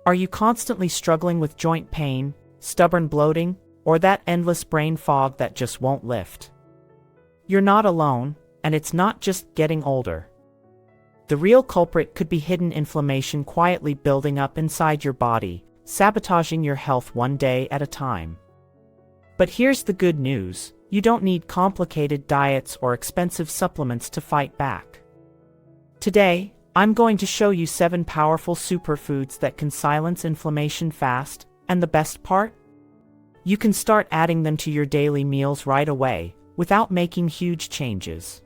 Are you constantly struggling with joint pain, stubborn bloating, or that endless brain fog that just won't lift? You're not alone, and it's not just getting older. The real culprit could be hidden inflammation quietly building up inside your body, sabotaging your health one day at a time. But here's the good news: you don't need complicated diets or expensive supplements to fight back. Today, I'm going to show you 7 powerful superfoods that can silence inflammation fast, and the best part? You can start adding them to your daily meals right away, without making huge changes.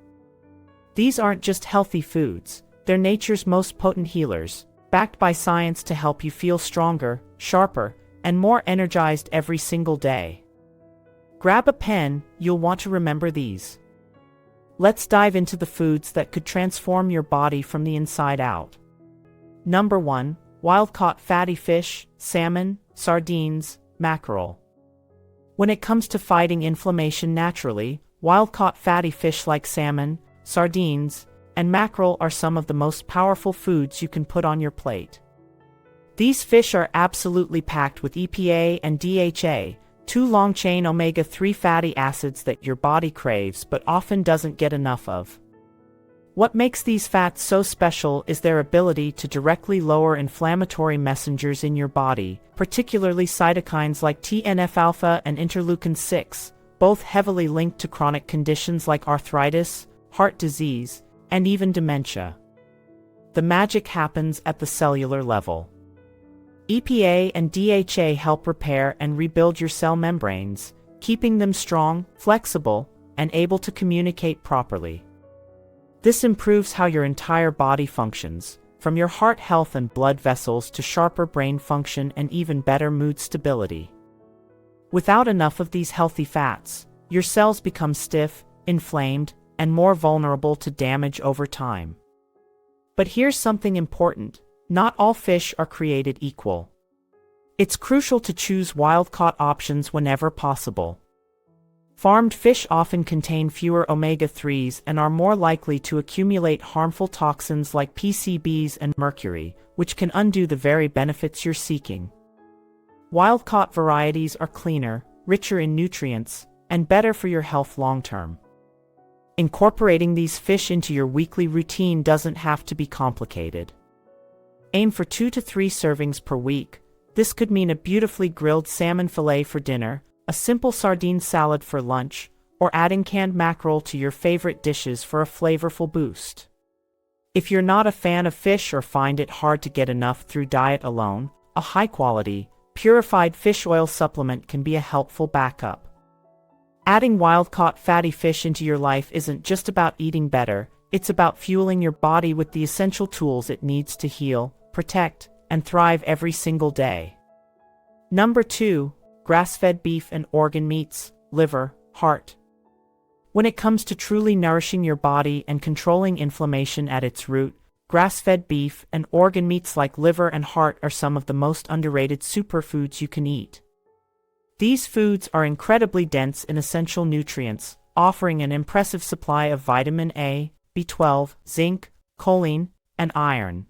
These aren't just healthy foods, they're nature's most potent healers, backed by science to help you feel stronger, sharper, and more energized every single day. Grab a pen, you'll want to remember these. Let's dive into the foods that could transform your body from the inside out. Number 1. Wild-caught fatty fish, salmon, sardines, mackerel. When it comes to fighting inflammation naturally, wild-caught fatty fish like salmon, sardines, and mackerel are some of the most powerful foods you can put on your plate. These fish are absolutely packed with EPA and DHA, 2 long-chain omega-3 fatty acids that your body craves but often doesn't get enough of. What makes these fats so special is their ability to directly lower inflammatory messengers in your body, particularly cytokines like TNF-alpha and interleukin-6, both heavily linked to chronic conditions like arthritis, heart disease, and even dementia. The magic happens at the cellular level. EPA and DHA help repair and rebuild your cell membranes, keeping them strong, flexible, and able to communicate properly. This improves how your entire body functions, from your heart health and blood vessels to sharper brain function and even better mood stability. Without enough of these healthy fats, your cells become stiff, inflamed, and more vulnerable to damage over time. But here's something important: not all fish are created equal. It's crucial to choose wild-caught options whenever possible. Farmed fish often contain fewer omega-3s and are more likely to accumulate harmful toxins like PCBs and mercury, which can undo the very benefits you're seeking. Wild-caught varieties are cleaner, richer in nutrients, and better for your health long-term. Incorporating these fish into your weekly routine doesn't have to be complicated. Aim for 2 to 3 servings per week. This could mean a beautifully grilled salmon fillet for dinner, a simple sardine salad for lunch, or adding canned mackerel to your favorite dishes for a flavorful boost. If you're not a fan of fish or find it hard to get enough through diet alone, a high-quality, purified fish oil supplement can be a helpful backup. Adding wild-caught fatty fish into your life isn't just about eating better, it's about fueling your body with the essential tools it needs to heal, protect, and thrive every single day. Number 2. Grass-fed beef and organ meats, liver, heart. When it comes to truly nourishing your body and controlling inflammation at its root, grass-fed beef and organ meats like liver and heart are some of the most underrated superfoods you can eat. These foods are incredibly dense in essential nutrients, offering an impressive supply of vitamin A, B12, zinc, choline, and iron.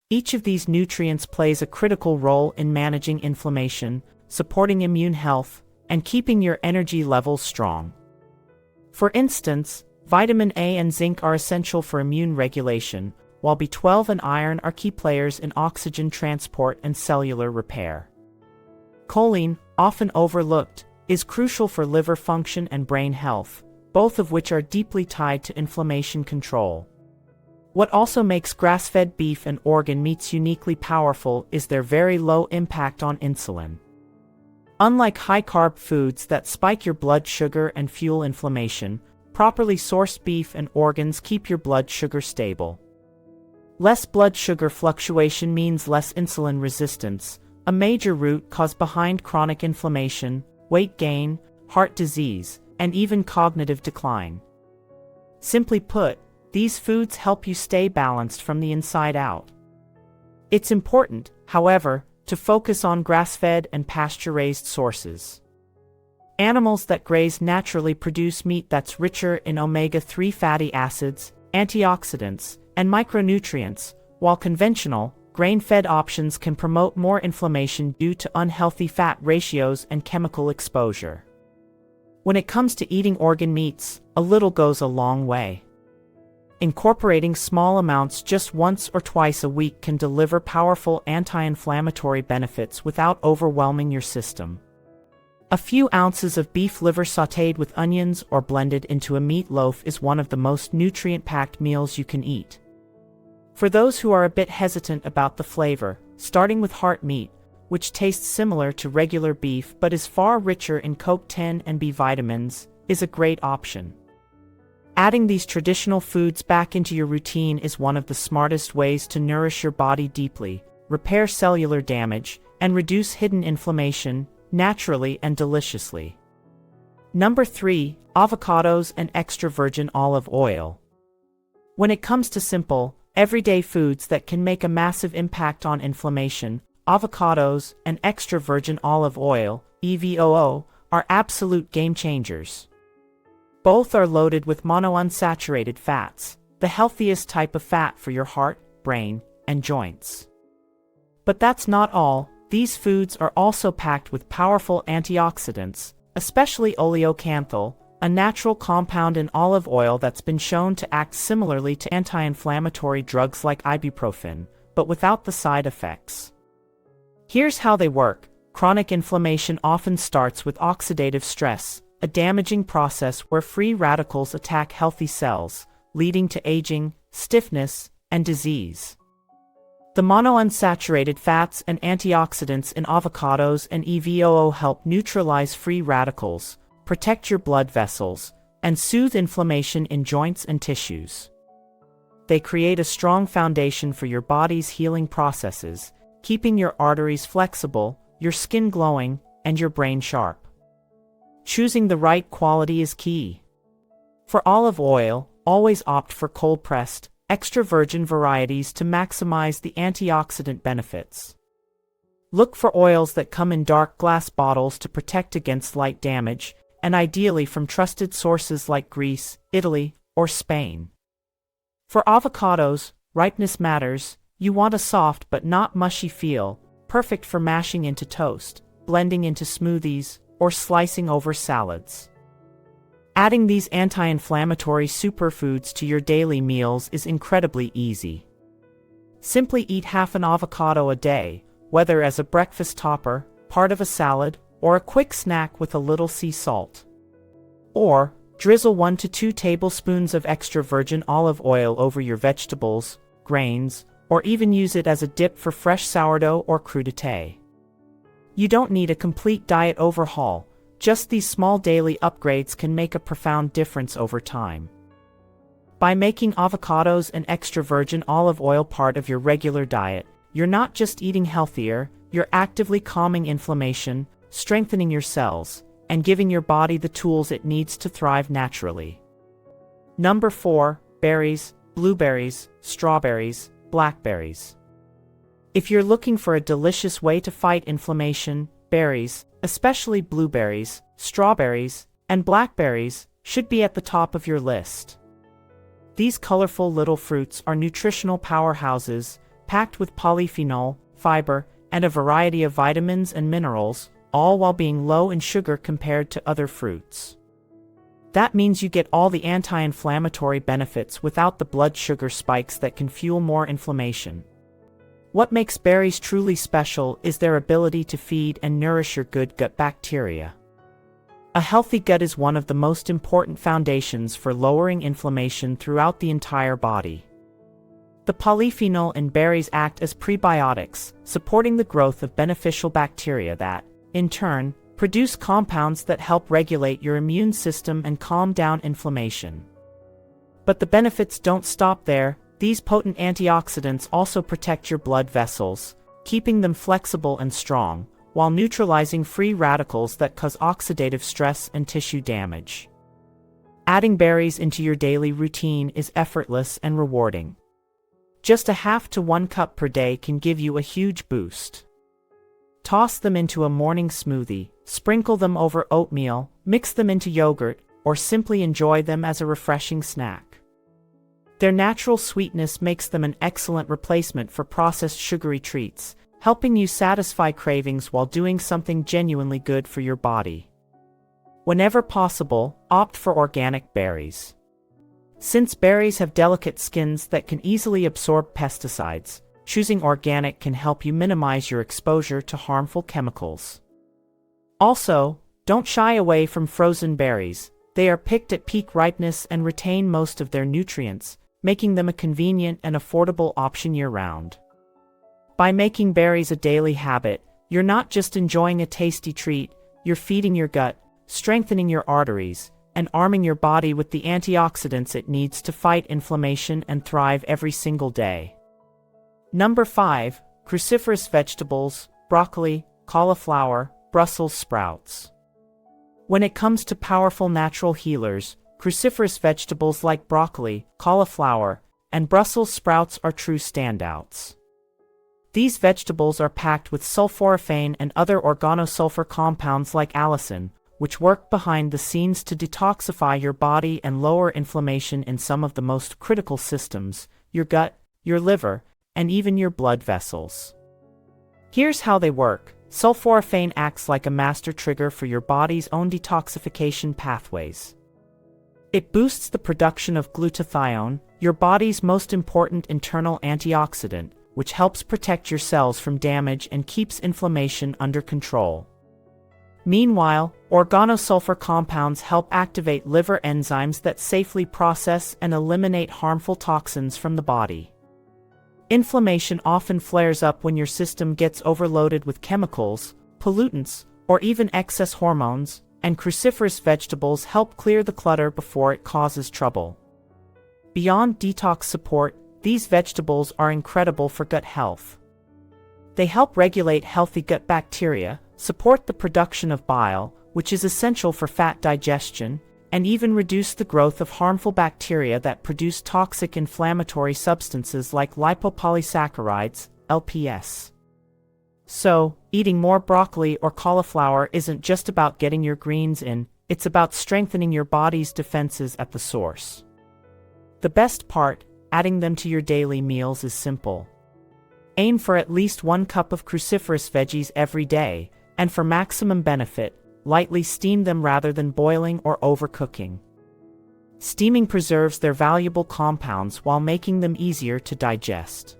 Each of these nutrients plays a critical role in managing inflammation, supporting immune health, and keeping your energy levels strong. For instance, vitamin A and zinc are essential for immune regulation, while B12 and iron are key players in oxygen transport and cellular repair. Choline, often overlooked, is crucial for liver function and brain health, both of which are deeply tied to inflammation control. What also makes grass-fed beef and organ meats uniquely powerful is their very low impact on insulin. Unlike high-carb foods that spike your blood sugar and fuel inflammation, properly sourced beef and organs keep your blood sugar stable. Less blood sugar fluctuation means less insulin resistance, a major root cause behind chronic inflammation, weight gain, heart disease, and even cognitive decline. Simply put, these foods help you stay balanced from the inside out. It's important, however, to focus on grass-fed and pasture-raised sources. Animals that graze naturally produce meat that's richer in omega-3 fatty acids, antioxidants, and micronutrients, while conventional, grain-fed options can promote more inflammation due to unhealthy fat ratios and chemical exposure. When it comes to eating organ meats, a little goes a long way. Incorporating small amounts just once or twice a week can deliver powerful anti-inflammatory benefits without overwhelming your system. A few ounces of beef liver sautéed with onions or blended into a meatloaf is one of the most nutrient-packed meals you can eat. For those who are a bit hesitant about the flavor, starting with heart meat, which tastes similar to regular beef but is far richer in CoQ10 and B vitamins, is a great option. Adding these traditional foods back into your routine is one of the smartest ways to nourish your body deeply, repair cellular damage, and reduce hidden inflammation, naturally and deliciously. Number 3. Avocados and extra virgin olive oil. When it comes to simple, everyday foods that can make a massive impact on inflammation, avocados and extra virgin olive oil, EVOO, are absolute game changers. Both are loaded with monounsaturated fats, the healthiest type of fat for your heart, brain, and joints. But that's not all. These foods are also packed with powerful antioxidants, especially oleocanthal, a natural compound in olive oil that's been shown to act similarly to anti-inflammatory drugs like ibuprofen, but without the side effects. Here's how they work. Chronic inflammation often starts with oxidative stress, a damaging process where free radicals attack healthy cells, leading to aging, stiffness, and disease. The monounsaturated fats and antioxidants in avocados and EVOO help neutralize free radicals, protect your blood vessels, and soothe inflammation in joints and tissues. They create a strong foundation for your body's healing processes, keeping your arteries flexible, your skin glowing, and your brain sharp. Choosing the right quality is key. For olive oil, always opt for cold-pressed, extra virgin varieties to maximize the antioxidant benefits. Look for oils that come in dark glass bottles to protect against light damage, and ideally from trusted sources like Greece, Italy, or Spain. For avocados, ripeness matters. You want a soft but not mushy feel, perfect for mashing into toast, blending into smoothies, or slicing over salads. Adding these anti-inflammatory superfoods to your daily meals is incredibly easy. Simply eat half an avocado a day, whether as a breakfast topper, part of a salad, or a quick snack with a little sea salt. Or, drizzle 1 to 2 tablespoons of extra virgin olive oil over your vegetables, grains, or even use it as a dip for fresh sourdough or crudité. You don't need a complete diet overhaul, just these small daily upgrades can make a profound difference over time. By making avocados and extra virgin olive oil part of your regular diet, you're not just eating healthier, you're actively calming inflammation, strengthening your cells, and giving your body the tools it needs to thrive naturally. Number 4. Berries, blueberries, strawberries, blackberries. If you're looking for a delicious way to fight inflammation, berries, especially blueberries, strawberries, and blackberries, should be at the top of your list. These colorful little fruits are nutritional powerhouses, packed with polyphenol, fiber, and a variety of vitamins and minerals, all while being low in sugar compared to other fruits. That means you get all the anti-inflammatory benefits without the blood sugar spikes that can fuel more inflammation. What makes berries truly special is their ability to feed and nourish your good gut bacteria. A healthy gut is one of the most important foundations for lowering inflammation throughout the entire body. The polyphenol in berries act as prebiotics, supporting the growth of beneficial bacteria that, in turn, produce compounds that help regulate your immune system and calm down inflammation. But the benefits don't stop there. These potent antioxidants also protect your blood vessels, keeping them flexible and strong, while neutralizing free radicals that cause oxidative stress and tissue damage. Adding berries into your daily routine is effortless and rewarding. Just a half to 1 cup per day can give you a huge boost. Toss them into a morning smoothie, sprinkle them over oatmeal, mix them into yogurt, or simply enjoy them as a refreshing snack. Their natural sweetness makes them an excellent replacement for processed sugary treats, helping you satisfy cravings while doing something genuinely good for your body. Whenever possible, opt for organic berries. Since berries have delicate skins that can easily absorb pesticides, choosing organic can help you minimize your exposure to harmful chemicals. Also, don't shy away from frozen berries. They are picked at peak ripeness and retain most of their nutrients, making them a convenient and affordable option year-round. By making berries a daily habit, you're not just enjoying a tasty treat, you're feeding your gut, strengthening your arteries, and arming your body with the antioxidants it needs to fight inflammation and thrive every single day. Number 5. Cruciferous vegetables, broccoli, cauliflower, Brussels sprouts. When it comes to powerful natural healers, cruciferous vegetables like broccoli, cauliflower, and Brussels sprouts are true standouts. These vegetables are packed with sulforaphane and other organosulfur compounds like allicin, which work behind the scenes to detoxify your body and lower inflammation in some of the most critical systems, your gut, your liver, and even your blood vessels. Here's how they work. Sulforaphane acts like a master trigger for your body's own detoxification pathways. It boosts the production of glutathione, your body's most important internal antioxidant, which helps protect your cells from damage and keeps inflammation under control. Meanwhile, organosulfur compounds help activate liver enzymes that safely process and eliminate harmful toxins from the body. Inflammation often flares up when your system gets overloaded with chemicals, pollutants, or even excess hormones, and cruciferous vegetables help clear the clutter before it causes trouble. Beyond detox support, these vegetables are incredible for gut health. They help regulate healthy gut bacteria, support the production of bile, which is essential for fat digestion, and even reduce the growth of harmful bacteria that produce toxic inflammatory substances like lipopolysaccharides, LPS. So, eating more broccoli or cauliflower isn't just about getting your greens in, it's about strengthening your body's defenses at the source. The best part, adding them to your daily meals is simple. Aim for at least 1 cup of cruciferous veggies every day, and for maximum benefit, lightly steam them rather than boiling or overcooking. Steaming preserves their valuable compounds while making them easier to digest.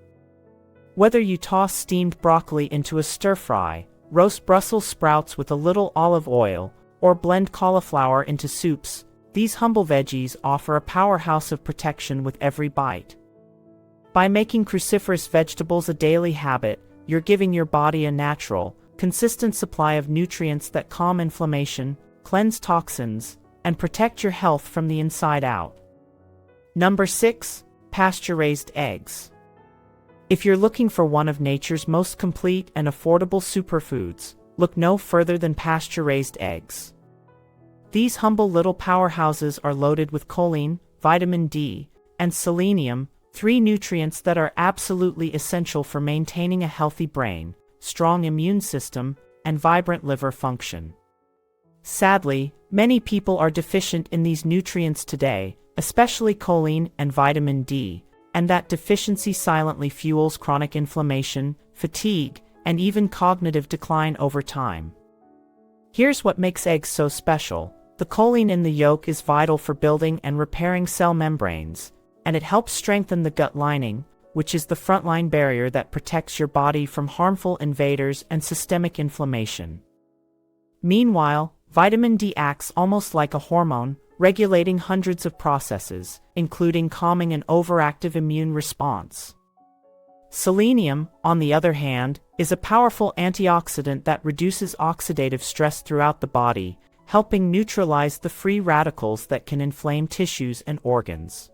Whether you toss steamed broccoli into a stir-fry, roast Brussels sprouts with a little olive oil, or blend cauliflower into soups, these humble veggies offer a powerhouse of protection with every bite. By making cruciferous vegetables a daily habit, you're giving your body a natural, consistent supply of nutrients that calm inflammation, cleanse toxins, and protect your health from the inside out. Number 6. Pasture-raised eggs. If you're looking for one of nature's most complete and affordable superfoods, look no further than pasture-raised eggs. These humble little powerhouses are loaded with choline, vitamin D, and selenium, 3 nutrients that are absolutely essential for maintaining a healthy brain, strong immune system, and vibrant liver function. Sadly, many people are deficient in these nutrients today, especially choline and vitamin D, and that deficiency silently fuels chronic inflammation, fatigue, and even cognitive decline over time. Here's what makes eggs so special. The choline in the yolk is vital for building and repairing cell membranes, and it helps strengthen the gut lining, which is the frontline barrier that protects your body from harmful invaders and systemic inflammation. Meanwhile, vitamin D acts almost like a hormone, regulating hundreds of processes, including calming an overactive immune response. Selenium, on the other hand, is a powerful antioxidant that reduces oxidative stress throughout the body, helping neutralize the free radicals that can inflame tissues and organs.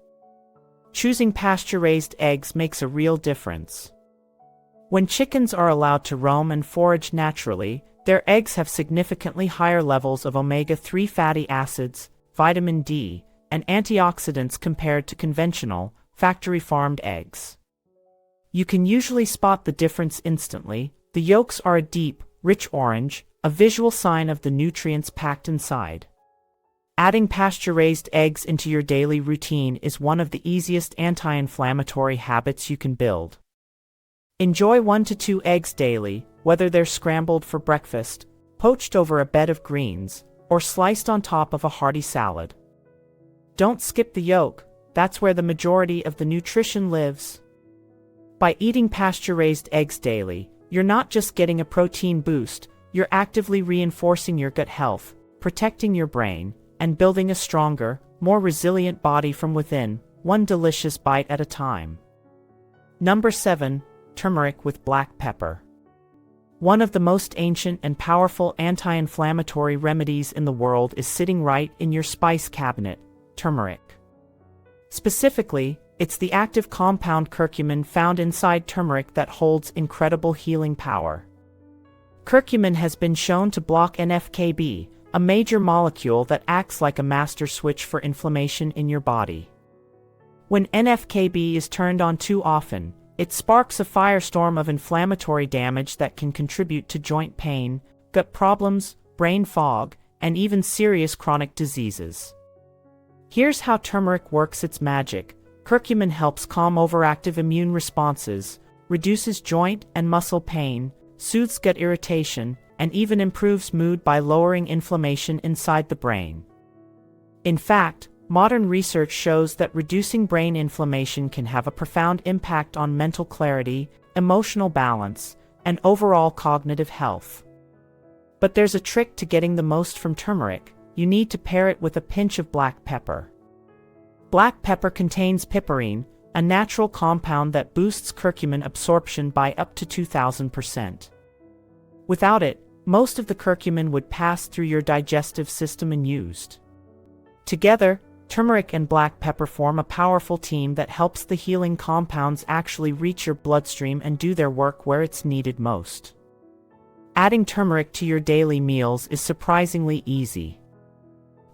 Choosing pasture-raised eggs makes a real difference. When chickens are allowed to roam and forage naturally, their eggs have significantly higher levels of omega-3 fatty acids, vitamin D, and antioxidants compared to conventional, factory-farmed eggs. You can usually spot the difference instantly. The yolks are a deep, rich orange, a visual sign of the nutrients packed inside. Adding pasture-raised eggs into your daily routine is one of the easiest anti-inflammatory habits you can build. Enjoy 1 to 2 eggs daily, whether they're scrambled for breakfast, poached over a bed of greens, or sliced on top of a hearty salad. Don't skip the yolk, that's where the majority of the nutrition lives. By eating pasture-raised eggs daily, you're not just getting a protein boost, you're actively reinforcing your gut health, protecting your brain, and building a stronger, more resilient body from within, one delicious bite at a time. Number 7. Turmeric with black pepper. One of the most ancient and powerful anti-inflammatory remedies in the world is sitting right in your spice cabinet, turmeric. Specifically, it's the active compound curcumin found inside turmeric that holds incredible healing power. Curcumin has been shown to block NF-κB, a major molecule that acts like a master switch for inflammation in your body. When NF-κB is turned on too often, it sparks a firestorm of inflammatory damage that can contribute to joint pain, gut problems, brain fog, and even serious chronic diseases. Here's how turmeric works its magic. Curcumin helps calm overactive immune responses, reduces joint and muscle pain, soothes gut irritation, and even improves mood by lowering inflammation inside the brain. In fact, modern research shows that reducing brain inflammation can have a profound impact on mental clarity, emotional balance, and overall cognitive health. But there's a trick to getting the most from turmeric. You need to pair it with a pinch of black pepper. Black pepper contains piperine, a natural compound that boosts curcumin absorption by up to 2,000%. Without it, most of the curcumin would pass through your digestive system unused. Together, turmeric and black pepper form a powerful team that helps the healing compounds actually reach your bloodstream and do their work where it's needed most. Adding turmeric to your daily meals is surprisingly easy.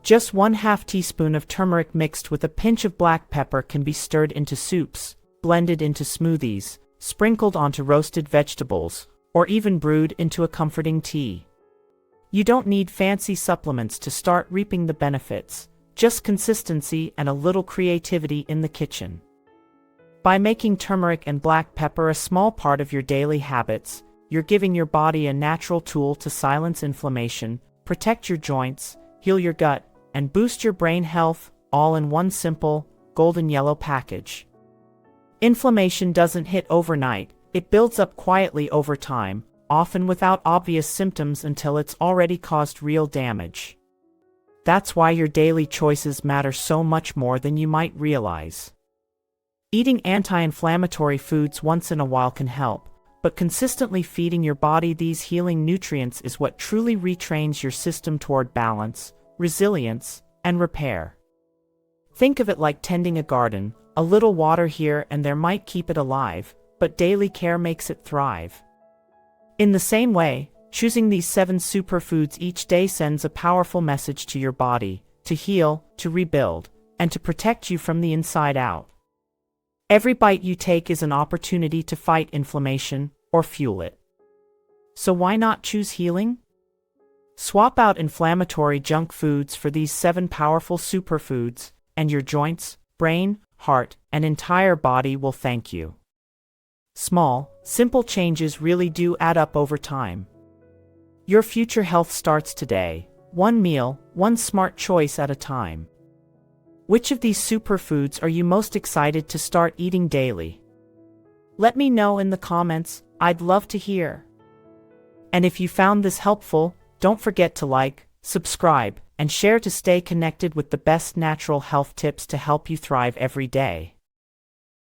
Just 1/2 teaspoon of turmeric mixed with a pinch of black pepper can be stirred into soups, blended into smoothies, sprinkled onto roasted vegetables, or even brewed into a comforting tea. You don't need fancy supplements to start reaping the benefits, just consistency and a little creativity in the kitchen. By making turmeric and black pepper a small part of your daily habits, you're giving your body a natural tool to silence inflammation, protect your joints, heal your gut, and boost your brain health, all in one simple, golden yellow package. Inflammation doesn't hit overnight, it builds up quietly over time, often without obvious symptoms until it's already caused real damage. That's why your daily choices matter so much more than you might realize. Eating anti-inflammatory foods once in a while can help, but consistently feeding your body these healing nutrients is what truly retrains your system toward balance, resilience, and repair. Think of it like tending a garden. A little water here and there might keep it alive, but daily care makes it thrive. In the same way, choosing these 7 superfoods each day sends a powerful message to your body, to heal, to rebuild, and to protect you from the inside out. Every bite you take is an opportunity to fight inflammation, or fuel it. So why not choose healing? Swap out inflammatory junk foods for these 7 powerful superfoods, and your joints, brain, heart, and entire body will thank you. Small, simple changes really do add up over time. Your future health starts today, one meal, one smart choice at a time. Which of these superfoods are you most excited to start eating daily? Let me know in the comments, I'd love to hear. And if you found this helpful, don't forget to like, subscribe, and share to stay connected with the best natural health tips to help you thrive every day.